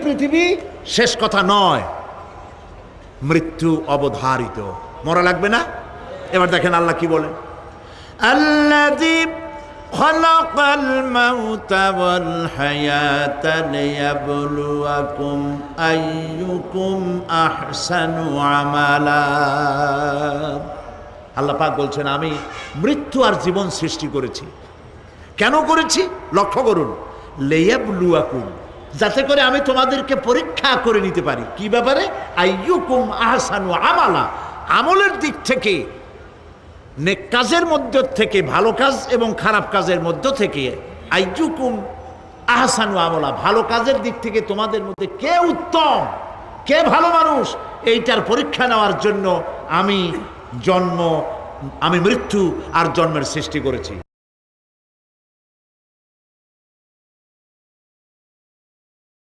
পৃথিবী শেষ কথা নয়, মৃত্যু অবধারিত, মরা লাগবে না। এবার দেখেন আল্লাহ কি বলেন, আল্লাযী খালাকাল মাউতা ওয়াল হায়াতা লিয়াবলুয়াকুম আইয়ুকুম আহসানু আমালা। আল্লাহ পাক বলছেন আমি মৃত্যু আর জীবন সৃষ্টি করেছি। কেন করেছি লক্ষ্য করুন, লিয়াবলুয়াকুম, যাতে করে আমি তোমাদেরকে পরীক্ষা করে নিতে পারি। কি ব্যাপারে? আইয়ুকুম আহসানু আমালা, আমলের দিক থেকে, নেক কাজের মধ্য থেকে, ভালো কাজ এবং খারাপ কাজের মধ্য থেকে, আইয়ুকুম আহসানু আমলা, ভালো কাজের দিক থেকে তোমাদের মধ্যে কে উত্তম, কে ভালো মানুষ, এইটার পরীক্ষা নেওয়ার জন্য আমি মৃত্যু আর জন্মের সৃষ্টি করেছি।